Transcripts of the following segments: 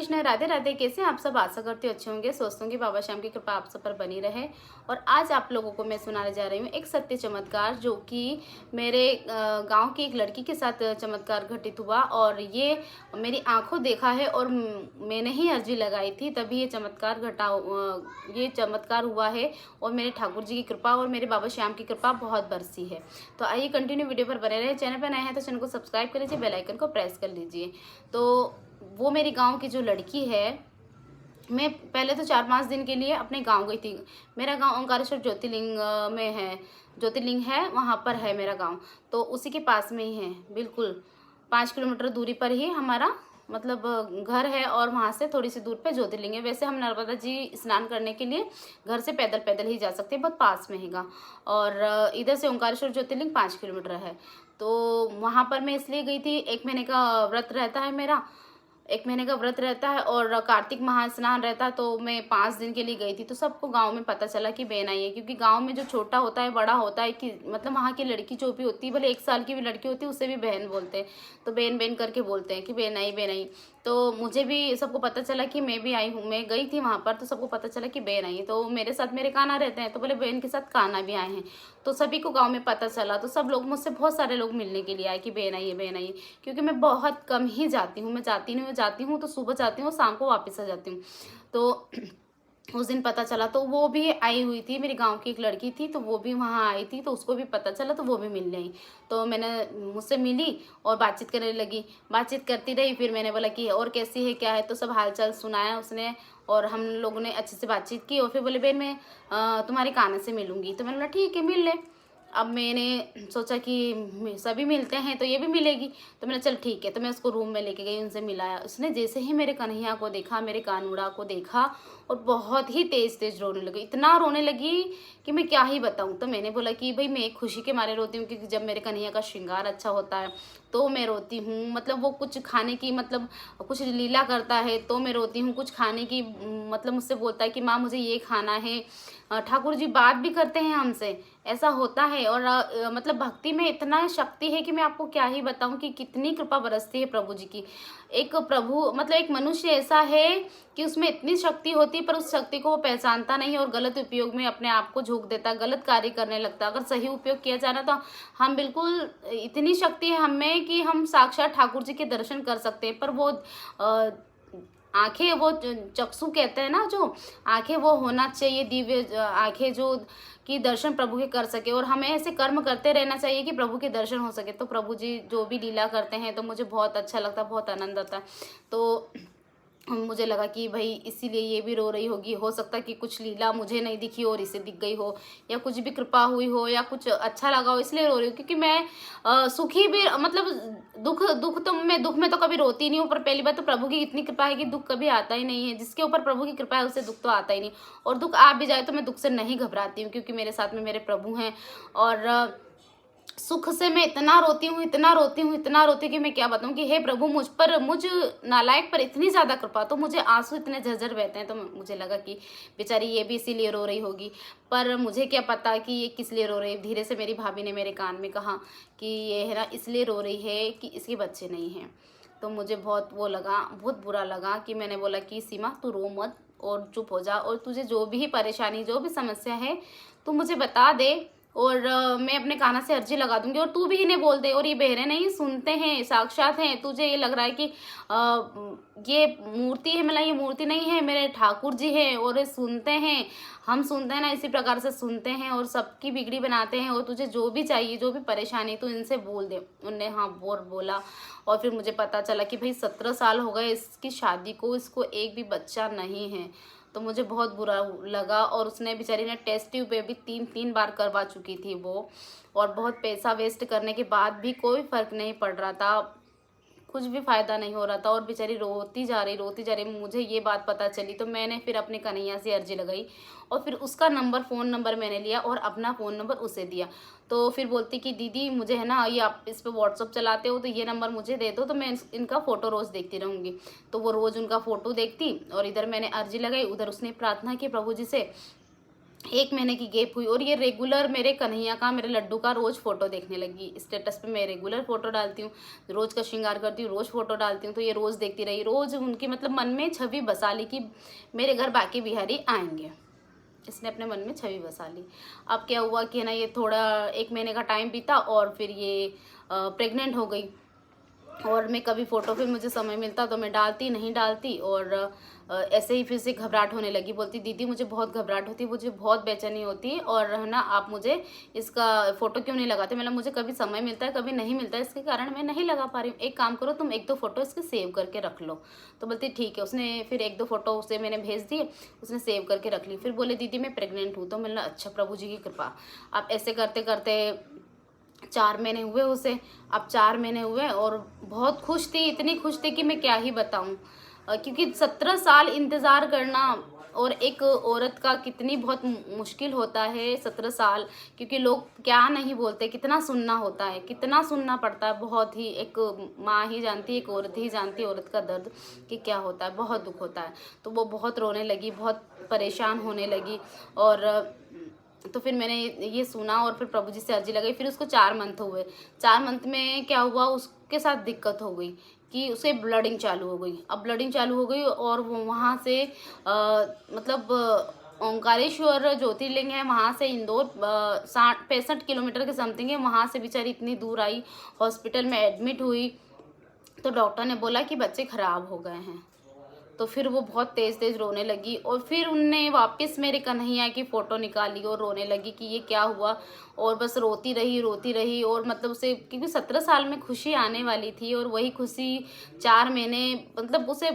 कृष्ण, राधे राधे। कैसे हैं आप सब? आशा करती हूँ अच्छे होंगे। सोचती हूँ कि बाबा श्याम की कृपा आप सब पर बनी रहे। और आज आप लोगों को मैं सुनाने जा रही हूँ एक सत्य चमत्कार, जो कि मेरे गांव की एक लड़की के साथ चमत्कार घटित हुआ। और ये मेरी आंखों देखा है और मैंने ही अर्जी लगाई थी, तभी ये चमत्कार हुआ है। और मेरे ठाकुर जी की कृपा और मेरे बाबा श्याम की कृपा बहुत बरसी है। तो आइए कंटिन्यू वीडियो पर बने रहे। चैनल पर नए हैं तो चैनल को सब्सक्राइब कर लीजिए, बेल आइकन को प्रेस कर लीजिए। तो वो मेरी गांव की जो लड़की है, मैं पहले तो 4-5 दिन के लिए अपने गांव गई थी। मेरा गांव ओंकारेश्वर ज्योतिर्लिंग है, वहां पर है मेरा गांव। तो उसी के पास में ही है, बिल्कुल 5 किलोमीटर दूरी पर ही हमारा मतलब घर है। और वहाँ से थोड़ी सी दूर पे ज्योतिर्लिंग है। वैसे हम नर्मदा जी स्नान करने के लिए घर से पैदल पैदल ही जा सकते हैं, बहुत पास में हीगा। और इधर से ओंकारेश्वर ज्योतिर्लिंग 5 किलोमीटर है। तो वहाँ पर मैं इसलिए गई थी, 1 महीने का व्रत रहता है मेरा, 1 महीने का व्रत रहता है और कार्तिक महास्नान रहता है। तो मैं 5 दिन के लिए गई थी। तो सबको गांव में पता चला कि बहन आई है, क्योंकि गांव में जो छोटा होता है, बड़ा होता है, कि मतलब वहाँ की लड़की जो भी होती है, भले 1 साल की भी लड़की होती है, उससे भी बहन बोलते हैं। तो बहन बहन करके बोलते हैं कि बहन आई बहन आई। तो मुझे भी सबको पता चला कि मैं भी आई हूँ, मैं गई थी वहाँ पर। तो सबको पता चला कि बहन आई है। तो मेरे साथ मेरे कान्हा रहते हैं, तो बोले बहन के साथ कान्हा भी आए हैं। तो सभी को गाँव में पता चला। तो सब लोग मुझसे, बहुत सारे लोग मिलने के लिए आए कि बहन आई है बहन आई है। क्योंकि मैं बहुत कम ही जाती हूँ, मैं जाती हूँ तो सुबह जाती हूँ, शाम को वापस आ जाती हूँ। तो उस दिन पता चला, तो वो भी आई हुई थी, मेरे गांव की एक लड़की थी, तो वो भी वहाँ आई थी। तो उसको भी पता चला, तो वो भी मिलने आई। तो मैंने मुझसे मिली और बातचीत करने लगी। बातचीत करती रही, फिर मैंने बोला कि और कैसी है, क्या है। तो सब हालचाल सुनाया उसने, और हम लोगों ने अच्छे से बातचीत की। और फिर बोले बहन मैं तुम्हारे कान्हा से मिलूंगी। तो मैंने बोला ठीक है, मिल ले। अब मैंने सोचा कि सभी मिलते हैं तो ये भी मिलेगी। तो मैंने चल ठीक है। तो मैं उसको रूम में लेके गई, उनसे मिलाया। उसने जैसे ही मेरे कन्हैया को देखा, मेरे कानूड़ा को देखा, और बहुत ही तेज तेज रोने लगी। इतना रोने लगी कि मैं क्या ही बताऊं। तो मैंने बोला कि भाई मैं खुशी के मारे रोती हूँ, क्योंकि जब मेरे कन्हैया का श्रृंगार अच्छा होता है तो मैं रोती हूँ। मतलब वो कुछ खाने की, मतलब कुछ लीला करता है तो मैं रोती हूँ। कुछ खाने की, मतलब मुझसे बोलता है कि माँ मुझे ये खाना है। ठाकुर जी बात भी करते हैं हमसे, ऐसा होता है। और मतलब भक्ति में इतना शक्ति है कि मैं आपको क्या ही बताऊं कि कितनी कृपा बरसती है प्रभु जी की। एक प्रभु, मतलब एक मनुष्य ऐसा है कि उसमें इतनी शक्ति होती है, पर उस शक्ति को वो पहचानता नहीं और गलत उपयोग में अपने आप को झोंक देता, गलत कार्य करने लगता। अगर सही उपयोग किया जाए ना, तो हम बिल्कुल, इतनी शक्ति है हम में कि हम साक्षात ठाकुर जी के दर्शन कर सकते हैं। पर वो आंखें, वो चक्षु कहते हैं ना, जो आंखें, वो होना चाहिए दिव्य आंखें, जो कि दर्शन प्रभु के कर सके। और हमें ऐसे कर्म करते रहना चाहिए कि प्रभु के दर्शन हो सके। तो प्रभु जी जो भी लीला करते हैं तो मुझे बहुत अच्छा लगता है, बहुत आनंद आता है। तो मुझे लगा कि भाई इसीलिए ये भी रो रही होगी। हो सकता है कि कुछ लीला मुझे नहीं दिखी और इसे दिख गई हो, या कुछ भी कृपा हुई हो, या कुछ अच्छा लगा हो, इसलिए रो रही हूँ। क्योंकि मैं सुखी भी, मतलब दुख में तो कभी रोती नहीं हूँ। पर पहली बात तो प्रभु की इतनी कृपा है कि दुख कभी आता ही नहीं है। जिसके ऊपर प्रभु की कृपा है उसे दुख तो आता ही नहीं। और दुख आ भी जाए तो मैं दुख से नहीं घबराती हूँ, क्योंकि मेरे साथ में मेरे प्रभु हैं। और सुख से मैं इतना रोती हूँ, इतना रोती हूँ, इतना रोती हूँ कि मैं क्या बताऊँ कि हे प्रभु, मुझ नालायक पर इतनी ज़्यादा कृपा। तो मुझे आंसू इतने झरझर बहते हैं। तो मुझे लगा कि बेचारी ये भी इसीलिए रो रही होगी। पर मुझे क्या पता कि ये किस लिए रो रही है। धीरे से मेरी भाभी ने मेरे कान में कहा कि ये है ना, इसलिए रो रही है कि इसके बच्चे नहीं हैं। तो मुझे बहुत वो लगा, बहुत बुरा लगा। कि मैंने बोला कि सीमा तू रो मत और चुप हो जा, और तुझे जो भी परेशानी, जो भी समस्या है, तू मुझे बता दे। और मैं अपने कान्हा से अर्जी लगा दूंगी, और तू भी इन्हें बोल दे। और ये बहरे नहीं सुनते हैं, साक्षात हैं। तुझे ये लग रहा है कि ये मूर्ति है, मतलब ये मूर्ति नहीं है, मेरे ठाकुर जी है और ये सुनते हैं। हम सुनते हैं ना, इसी प्रकार से सुनते हैं और सबकी बिगड़ी बनाते हैं। और तुझे जो भी चाहिए, जो भी परेशानी, तू इनसे बोल दे। उनने हाँ बोला। और फिर मुझे पता चला कि भाई 17 साल हो गए इसकी शादी को, इसको एक भी बच्चा नहीं है। तो मुझे बहुत बुरा लगा। और उसने, बेचारी ने, टेस्ट ट्यूब पे भी 3 बार करवा चुकी थी वो। और बहुत पैसा वेस्ट करने के बाद भी कोई फर्क नहीं पड़ रहा था, कुछ भी फायदा नहीं हो रहा था। और बेचारी रोती जा रही, रोती जा रही। मुझे ये बात पता चली तो मैंने फिर अपने कन्हैया से अर्जी लगाई। और फिर उसका नंबर, फ़ोन नंबर मैंने लिया और अपना फ़ोन नंबर उसे दिया। तो फिर बोलती कि दीदी मुझे है ना, ये आप इस पे व्हाट्सअप चलाते हो तो ये नंबर मुझे दे दो, तो मैं इनका फ़ोटो रोज़ देखती रहूँगी। तो वो रोज़ उनका फ़ोटो देखती, और इधर मैंने अर्जी लगाई, उधर उसने प्रार्थना की प्रभु जी से 1 महीने की गैप हुई और ये रेगुलर मेरे कन्हैया का, मेरे लड्डू का रोज़ फ़ोटो देखने लगी। स्टेटस पे मैं रेगुलर फ़ोटो डालती हूँ, रोज़ का श्रृंगार करती हूँ, रोज़ फ़ोटो डालती हूँ, तो ये रोज़ देखती रही। रोज़ उनकी मतलब मन में छवि बसा ली कि मेरे घर बाकी बिहारी आएंगे। इसने अपने मन में छवि बसा ली। अब क्या हुआ कि है ना, ये थोड़ा 1 महीने का टाइम बीता और फिर ये प्रेग्नेंट हो गई। और मैं कभी फ़ोटो फिर मुझे समय मिलता तो मैं डालती, नहीं डालती, और ऐसे ही फिर से घबराहट होने लगी। बोलती दीदी मुझे बहुत घबराहट होती है, मुझे बहुत बेचैनी होती है, और है ना आप मुझे इसका फ़ोटो क्यों नहीं लगाते। मतलब मुझे कभी समय मिलता है, कभी नहीं मिलता है, इसके कारण मैं नहीं लगा पा रही हूँ। एक काम करो, तुम 1-2 फ़ोटो इसके सेव करके रख लो। तो बोलती ठीक है। उसने फिर 1-2 फ़ोटो उसे मैंने भेज दिए, उसने सेव करके रख ली। फिर बोले दीदी मैं प्रेग्नेंट हूँ। तो मैंने अच्छा प्रभु जी की कृपा। अब ऐसे करते करते 4 महीने हुए उसे। अब 4 महीने हुए और बहुत खुश थी, इतनी खुश थी कि मैं क्या ही बताऊं। क्योंकि 17 साल इंतज़ार करना और एक औरत का कितनी बहुत मुश्किल होता है 17 साल। क्योंकि लोग क्या नहीं बोलते, कितना सुनना होता है, कितना सुनना पड़ता है। बहुत ही, एक माँ ही जानती है, एक औरत ही जानती है औरत का दर्द कि क्या होता है, बहुत दुख होता है। तो वो बहुत रोने लगी, बहुत परेशान होने लगी। और तो फिर मैंने ये सुना और फिर प्रभु जी से अर्जी लगाई। फिर उसको 4 मंथ हुए। 4 मंथ में क्या हुआ, उसके साथ दिक्कत हो गई कि उसे ब्लडिंग चालू हो गई। अब ब्लडिंग चालू हो गई और वो वहाँ से मतलब ओंकारेश्वर ज्योतिर्लिंग है, वहाँ से इंदौर 60-65 किलोमीटर के समथिंग है। वहाँ से बेचारी इतनी दूर आई, हॉस्पिटल में एडमिट हुई। तो डॉक्टर ने बोला कि बच्चे खराब हो गए हैं। तो फिर वो बहुत तेज़ तेज़ रोने लगी और फिर उनने वापस मेरे कन्हैया की फ़ोटो निकाली और रोने लगी कि ये क्या हुआ। और बस रोती रही और मतलब उसे, क्योंकि 17 साल में खुशी आने वाली थी और वही खुशी 4 महीने, मतलब उसे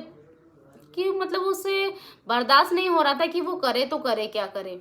कि मतलब उसे बर्दाश्त नहीं हो रहा था कि वो करे तो करे क्या करे,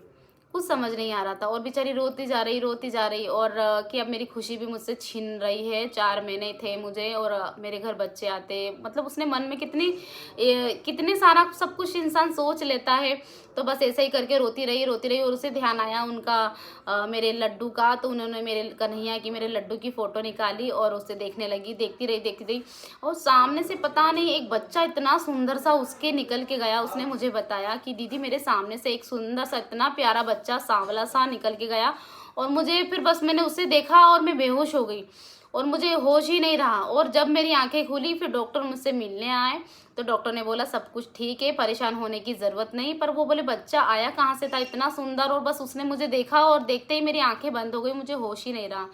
कुछ समझ नहीं आ रहा था। और बेचारी रोती जा रही और कि अब मेरी खुशी भी मुझसे छीन रही है। 4 महीने थे मुझे और मेरे घर बच्चे आते, मतलब उसने मन में कितने सारा सब कुछ इंसान सोच लेता है। तो बस ऐसे ही करके रोती रही और उसे ध्यान आया उनका मेरे लड्डू का। तो उन्होंने मेरे कन्हैया की, मेरे लड्डू की फ़ोटो निकाली और उसे देखने लगी। देखती रही और सामने से पता नहीं एक बच्चा इतना सुंदर सा उसके निकल के गया। उसने मुझे बताया कि दीदी मेरे सामने से एक सुंदर सा, इतना प्यारा बच्चा सांवला सा निकल के गया। और मुझे फिर बस मैंने उसे देखा और मैं बेहोश हो गई और मुझे होश ही नहीं रहा। और जब मेरी आंखें खुली फिर डॉक्टर मुझसे मिलने आए। तो डॉक्टर ने बोला सब कुछ ठीक है, परेशान होने की ज़रूरत नहीं। पर वो बोले बच्चा आया कहाँ से था इतना सुंदर। और बस उसने मुझे देखा और देखते ही मेरी आंखें बंद हो गई, मुझे होश ही नहीं रहा।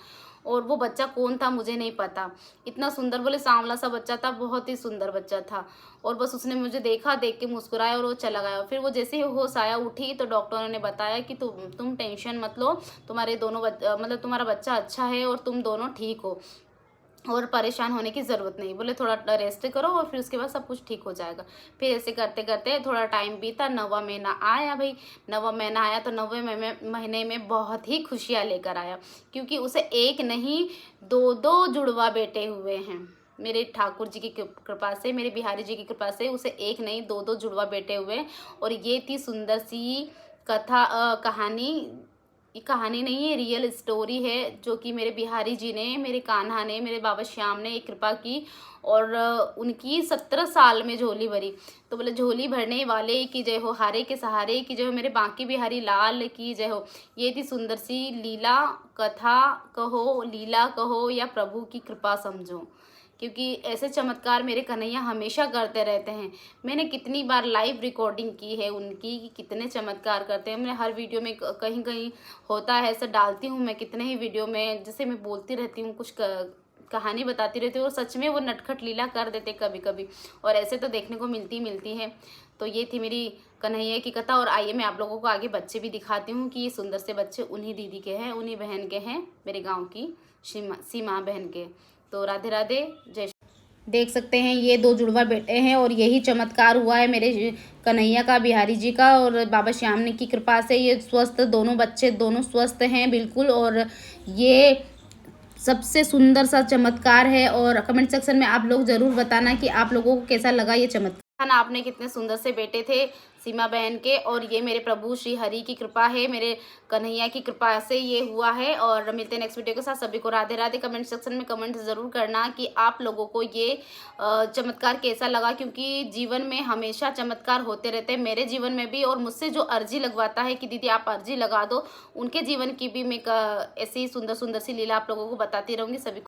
और वो बच्चा कौन था मुझे नहीं पता। इतना सुंदर, बोले सांवला सा बच्चा था, बहुत ही सुंदर बच्चा था। और बस उसने मुझे देखा, देख के मुस्कुराया और वो चला गया। फिर वो जैसे ही होश आया, उठी तो डॉक्टरों ने बताया कि तुम टेंशन मत लो, तुम्हारे दोनों मतलब तुम्हारा बच्चा अच्छा है और तुम दोनों ठीक हो और परेशान होने की ज़रूरत नहीं। बोले थोड़ा रेस्ट करो और फिर उसके बाद सब कुछ ठीक हो जाएगा। फिर ऐसे करते करते थोड़ा टाइम बीता, 9वां महीना आया भाई। 9वां महीना आया तो 9वें महीने में बहुत ही खुशियाँ लेकर आया। क्योंकि उसे एक नहीं 2-2 जुड़वा बेटे हुए हैं। मेरे ठाकुर जी की कृपा से, मेरे बिहारी जी की कृपा से उसे एक नहीं 2-2 जुड़वा बेटे हुए। और ये थी सुंदर सी कहानी। ये कहानी नहीं है, रियल स्टोरी है जो कि मेरे बिहारी जी ने, मेरे कान्हा ने, मेरे बाबा श्याम ने एक कृपा की। और उनकी 17 साल में झोली भरी। तो बोले झोली भरने वाले की जय हो, हारे के सहारे की जय हो, मेरे बांके बिहारी लाल की जय हो। ये थी सुंदर सी लीला कथा कहो, लीला कहो या प्रभु की कृपा समझो। क्योंकि ऐसे चमत्कार मेरे कन्हैया हमेशा करते रहते हैं। मैंने कितनी बार लाइव रिकॉर्डिंग की है उनकी कि कितने चमत्कार करते हैं। मैं हर वीडियो में कहीं कहीं होता है ऐसा डालती हूँ मैं, कितने ही वीडियो में जैसे मैं बोलती रहती हूँ, कुछ कहानी बताती रहती हूँ और सच में वो नटखट लीला कर देते कभी कभी। और ऐसे तो देखने को मिलती है। तो ये थी मेरी कन्हैया की कथा। और आइए मैं आप लोगों को आगे बच्चे भी दिखाती हूँ कि ये सुंदर से बच्चे उन्हीं दीदी के हैं, उन्हीं बहन के हैं, मेरे गाँव की सीमा बहन के। तो राधे राधे, जय। देख सकते हैं ये 2 जुड़वा बेटे हैं और यही चमत्कार हुआ है मेरे कन्हैया का, बिहारी जी का और बाबा श्याम ने की कृपा से। ये स्वस्थ, दोनों बच्चे दोनों स्वस्थ हैं बिल्कुल। और ये सबसे सुंदर सा चमत्कार है। और कमेंट सेक्शन में आप लोग ज़रूर बताना कि आप लोगों को कैसा लगा ये चमत्कार। आपने कितने सुंदर से बेटे थे, सीमा बहन के, और ये मेरे प्रभु श्री हरि की कृपा है, मेरे कन्हैया की कृपा से ये हुआ है। और मिलते हैं नेक्स्ट वीडियो के साथ। सभी को राधे राधे। कमेंट सेक्शन में कमेंट ज़रूर करना कि आप लोगों को ये चमत्कार कैसा लगा, क्योंकि जीवन में हमेशा चमत्कार होते रहते हैं, मेरे जीवन में भी। और मुझसे जो अर्जी लगवाता है कि दीदी आप अर्जी लगा दो, उनके जीवन की भी मैं ऐसी सुंदर सुंदर सी लीला आप लोगों को बताती रहूँगी। सभी